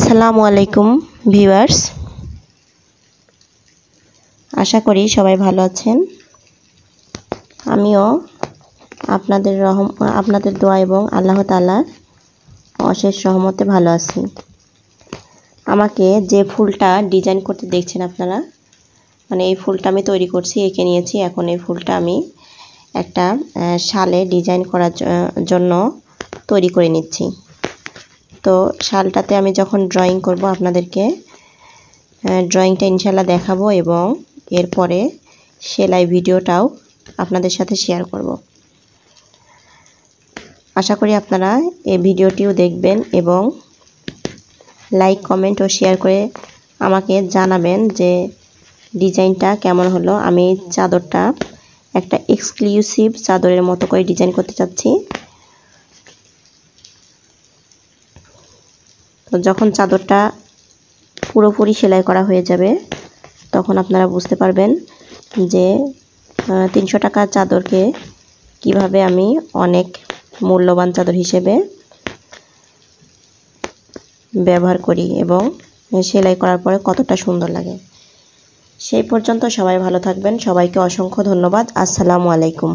আসসালামু আলাইকুম ভিউয়ার্স, আশা করি সবাই ভালো আছেন। আমিও আপনাদের দোয়া এবং আল্লাহ তাআলার অশেষ রহমতে ভালো আছি। আমাকে যে ফুলটা ডিজাইন করতে দেখছেন আপনারা, মানে এই ফুলটা আমি তৈরি করছি, এঁকে নিয়েছি। এখন এই ফুলটা আমি একটা শালে ডিজাইন করার জন্য তৈরি করে নিচ্ছি। তো শালটাতে আমি যখন ড্রয়িং করব আপনাদেরকে ড্রয়িংটা ইনশাল্লাহ দেখাবো এবং এরপরে সেলাই ভিডিওটাও আপনাদের সাথে শেয়ার করব। আশা করি আপনারা এই ভিডিওটিও দেখবেন এবং লাইক, কমেন্ট ও শেয়ার করে আমাকে জানাবেন যে ডিজাইনটা কেমন হলো। আমি চাদরটা একটা এক্সক্লুসিভ চাদরের মতো করে ডিজাইন করতে চাচ্ছি। তো যখন চাদরটা পুরোপুরি সেলাই করা হয়ে যাবে তখন আপনারা বুঝতে পারবেন যে 300 টাকার চাদরকে কিভাবে আমি অনেক মূল্যবান চাদর হিসেবে ব্যবহার করি এবং সেলাই করার পরে কতটা সুন্দর লাগে। সেই পর্যন্ত সবাই ভালো থাকবেন। সবাইকে অসংখ্য ধন্যবাদ। আসসালামু আলাইকুম।